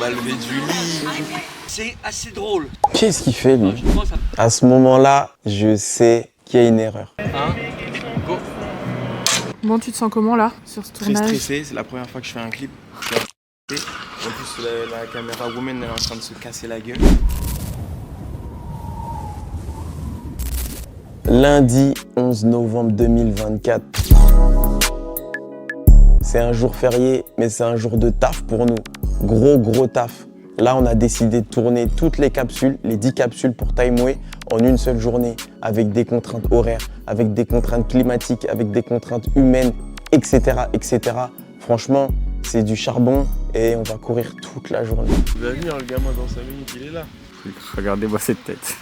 m'a levé du lit. C'est assez drôle. Qu'est-ce qu'il fait lui? À ce moment-là, je sais qu'il y a une erreur. Go. Bon, tu te sens comment là, sur ce Très tournage? stressé, c'est la première fois que je fais un clip. Je suis en plus, la caméra woman, elle est en train de se casser la gueule. Lundi 11 novembre 2024. C'est un jour férié, mais c'est un jour de taf pour nous. Gros taf. Là, on a décidé de tourner toutes les capsules, les 10 capsules pour Timeway en une seule journée, avec des contraintes horaires, avec des contraintes climatiques, avec des contraintes humaines, etc. Franchement, c'est du charbon et on va courir toute la journée. Il va venir, le gamin, dans 5 minutes, il est là. Regardez-moi cette tête.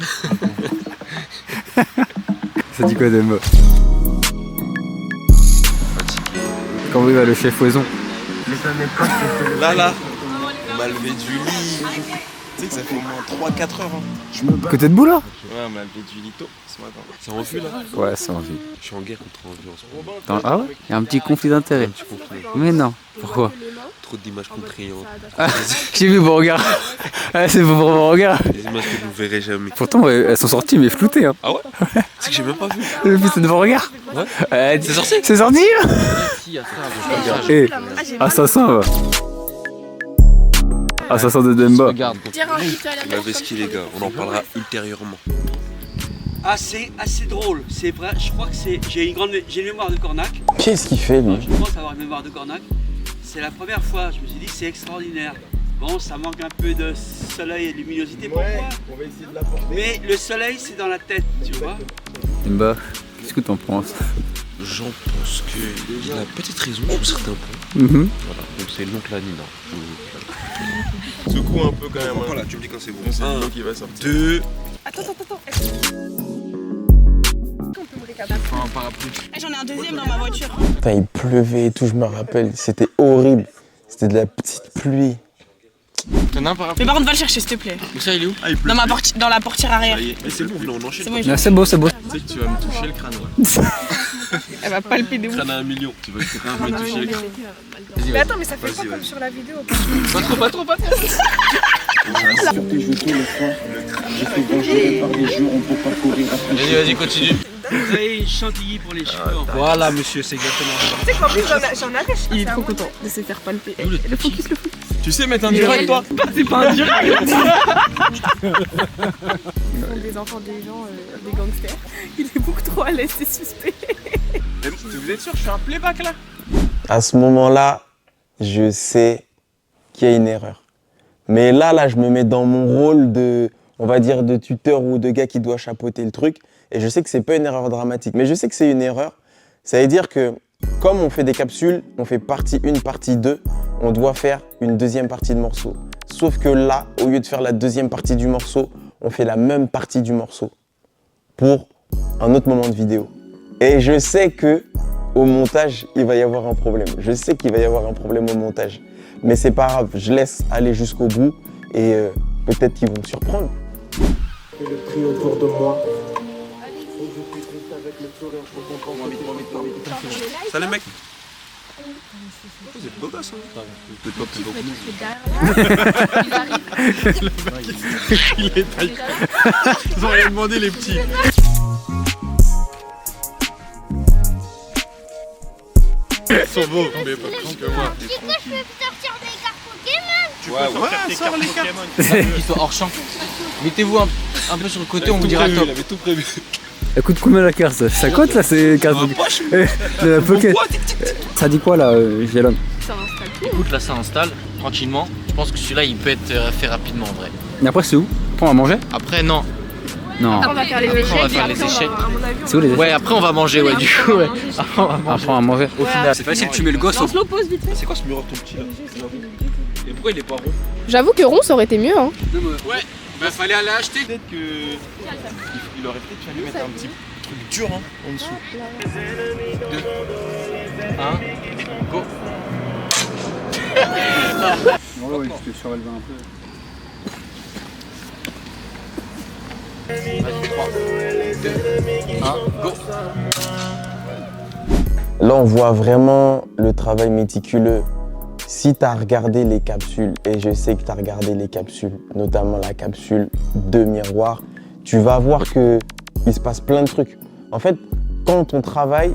Ça dit quoi de mots? Comment il va le chef Oison? Là, on m'a levé du lit. Tu sais que ça fait au moins 3-4 heures. Hein. Côté de bout là? Ouais, on m'a levé du lito ce matin. C'est en vue là? Ouais, c'est envie. Je suis en guerre contre en vue en ce moment. Ah ouais? Il y a un petit conflit d'intérêts. Tu comprends? Mais non, pourquoi? Trop d'images contraignantes. J'ai vu vos regards. Ah, c'est pour vos regards. Des images que vous verrez jamais. Pourtant, elles sont sorties, mais floutées. Hein. Ah ouais? C'est que j'ai même pas vu. Le fils de vos regards. Ouais. C'est sorti? C'est sorti. Si, à ça, Eh, assassin va. Assassin de Demba. Regarde. La vesquille les gars, on en parlera ultérieurement. C'est assez drôle. C'est vrai, je crois que j'ai une mémoire de Cornac. Qu'est-ce qu'il fait lui? Je pense avoir une mémoire de Cornac. C'est la première fois, je me suis dit c'est extraordinaire. Bon, ça manque un peu de soleil et de luminosité pour moi. On va essayer de l'apporter. Mais le soleil, c'est dans la tête, tu vois. Demba, qu'est-ce que t'en penses? J'en pense qu'il a peut-être raison sur certains points. Mhm. Voilà, donc c'est l'oncle Anina. Secoue un peu quand même. Voilà, tu me dis quand c'est bon. C'est le mot qui va sortir. 2. Attends. Un parapluie. J'en ai un deuxième dans ma voiture. Putain, il pleuvait et tout, je me rappelle. C'était horrible. C'était de la petite pluie. T'en as un parapluie? Mais par contre, va le chercher, s'il te plaît. Mais ça, il est où? Dans la portière arrière. Mais c'est bon, là on enchaîne. C'est bon, Ah, c'est beau, c'est beau. Tu sais que tu vas me toucher le crâne là. Elle va palper de ouf. Crâne à 1 million. Tu veux que quelqu'un me toucher le crâne? Mais attends, mais ça fait quoi comme sur la vidéo? Pas trop. Vas-y, continue. Vous avez une chantilly pour les cheveux. Voilà, monsieur, c'est exactement ça. Tu sais qu'en plus, j'en avais. Il est trop content de se faire palper. Le focus. Tu sais mettre un direct toi? C'est pas un direct. Ils font des enfants des gens, des gangsters. Il est beaucoup trop à l'aise, c'est suspect. Vous êtes sûr que je fais un playback là? À ce moment-là, je sais qu'il y a une erreur. Mais là, je me mets dans mon rôle de, on va dire, de tuteur ou de gars qui doit chapeauter le truc. Et je sais que c'est pas une erreur dramatique, mais je sais que c'est une erreur. Ça veut dire que, comme on fait des capsules, on fait partie 1, partie 2, on doit faire une deuxième partie de morceau. Sauf que là, au lieu de faire la deuxième partie du morceau, on fait la même partie du morceau pour un autre moment de vidéo. Et je sais que au montage, il va y avoir un problème. Je sais qu'il va y avoir un problème au montage. Mais c'est pas grave, je laisse aller jusqu'au bout et peut-être qu'ils vont me surprendre. Et le cri autour de moi. Salut mec. Vous êtes beau gosse hein? Vous êtes pas plus beau que nous. Il est taille. Ils ont rien demandé les petits. Ils sont beaux, mais pas plus que moi. Du coup, je peux sortir mes cartes Pokémon. Ouais, sors les cartes. Qui soit hors champ. Mettez-vous un peu sur le côté, on vous dira top. Il avait tout prévu. Elle coûte combien la carte? Ça coûte là, c'est carte de la Pocket. Ça dit quoi là, Jélon? Écoute, là ça installe tranquillement. Je pense que celui-là il peut être fait rapidement en vrai. Et après, c'est où? Après, on va manger? Après, non. Non. On va faire les Après, échecs. on va faire les échecs. C'est où les échecs? Ouais, après on va manger, ouais, du coup, ouais. Après, on va manger. Après, on va manger. Au final, c'est facile, tu mets le gosse au. L'oppose vite fait. C'est quoi ce mur tout petit là? Et pourquoi il est pas rond? J'avoue que rond, ça aurait été mieux. Hein. Ouais, bah fallait aller acheter. Peut-être que il aurait peut-être fallu mettre un petit truc dur hein, en dessous. 2, 1, go. Ouais, je te surélever un peu. Vas-y, 3, 2, 1, go. Là, on voit vraiment le travail méticuleux. si tu as regardé les capsules, et je sais que tu as regardé les capsules, notamment la capsule de miroir, tu vas voir qu'il se passe plein de trucs. En fait, quand on travaille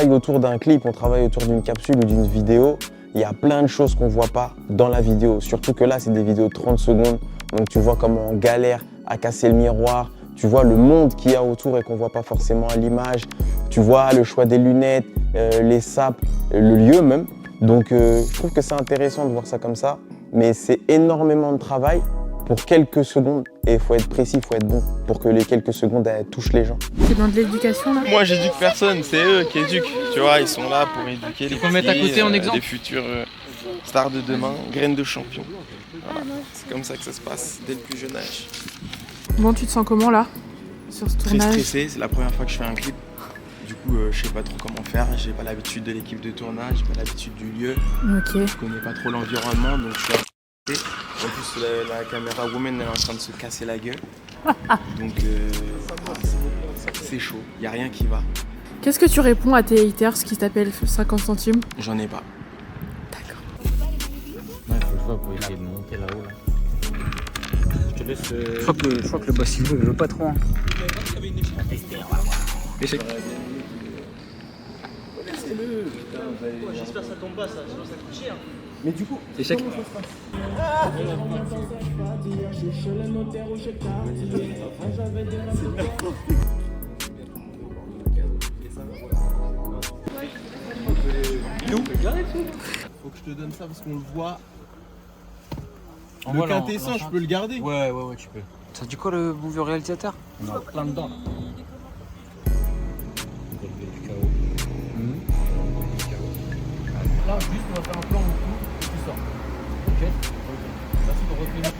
autour d'un clip, on travaille autour d'une capsule ou d'une vidéo, il y a plein de choses qu'on ne voit pas dans la vidéo. Surtout que là, c'est des vidéos de 30 secondes. Donc tu vois comment on galère à casser le miroir. Tu vois le monde qu'il y a autour et qu'on ne voit pas forcément à l'image. Tu vois le choix des lunettes, les sapes, le lieu même. Donc je trouve que c'est intéressant de voir ça comme ça. Mais c'est énormément de travail pour quelques secondes. Et il faut être précis, il faut être bon pour que les quelques secondes elles touchent les gens. C'est dans de l'éducation là? Moi, j'éduque personne, c'est eux qui éduquent. Tu vois, ils sont là pour éduquer les faut mettre à côté en exemple. les futurs stars de demain, graines de champion. Voilà. C'est comme ça que ça se passe dès le plus jeune âge. Bon, tu te sens comment là? Sur ce Très tournage? stressé, c'est la première fois que je fais un clip. Du coup, je sais pas trop comment faire. J'ai pas l'habitude de l'équipe de tournage, j'ai pas l'habitude du lieu. Ok. Je connais pas trop l'environnement, donc je suis en plus, la caméra woman elle est en train de se casser la gueule. Donc, c'est chaud, y a rien qui va. Qu'est-ce que tu réponds à tes haters qui t'appellent 50 centimes? J'en ai pas. D'accord. Ouais, faut le voir pour essayer de monter là-haut. Là. Je te laisse. Je crois que le boss il veut pas trop. Hein. Échec. J'espère que ça tombe pas, ça coûte cher. Mais du coup, Échec. faut que je te donne ça parce qu'on le voit. En Le voilà, quintessent, je peux le garder. Ouais, tu peux. Ça dit quoi le mauvais réalisateur? On a plein dedans là. Là, juste on va faire un plan en dessous et tu sors. Ok. Merci pour votre minute.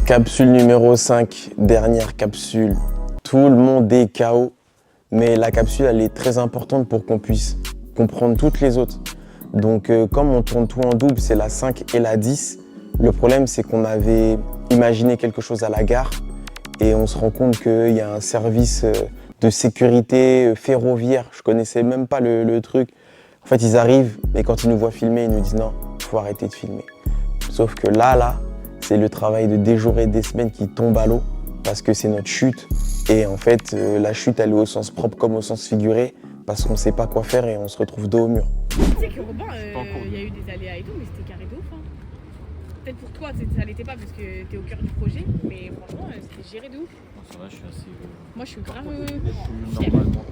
Capsule numéro 5, dernière capsule. Tout le monde est KO, mais la capsule elle est très importante pour qu'on puisse comprendre toutes les autres. Donc comme on tourne tout en double, c'est la 5 et la 10. Le problème c'est qu'on avait imaginé quelque chose à la gare et on se rend compte qu'il y a un service de sécurité ferroviaire. Je connaissais même pas le truc. En fait ils arrivent et quand ils nous voient filmer, ils nous disent non, il faut arrêter de filmer. Sauf que là, c'est le travail de des jours et des semaines qui tombe à l'eau parce que c'est notre chute. Et en fait, la chute, elle est au sens propre comme au sens figuré parce qu'on ne sait pas quoi faire et on se retrouve dos au mur. Tu sais que Robin, il y a eu des aléas et tout, mais c'était carré de ouf. Hein. Peut-être pour toi, ça l'était pas parce que t'es au cœur du projet, mais franchement, c'était géré de ouf. Ça va, je suis assez. Moi, je suis grave Normalement.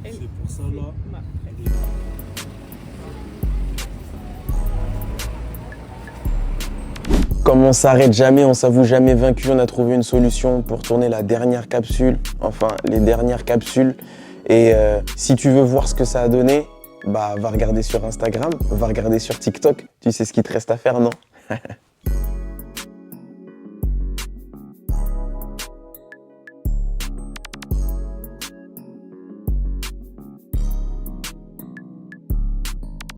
C'est pour ça là. Comme on s'arrête jamais, on s'avoue jamais vaincu, on a trouvé une solution pour tourner la dernière capsule, enfin les dernières capsules. Et si tu veux voir ce que ça a donné, bah va regarder sur Instagram, va regarder sur TikTok. Tu sais ce qu'il te reste à faire, non?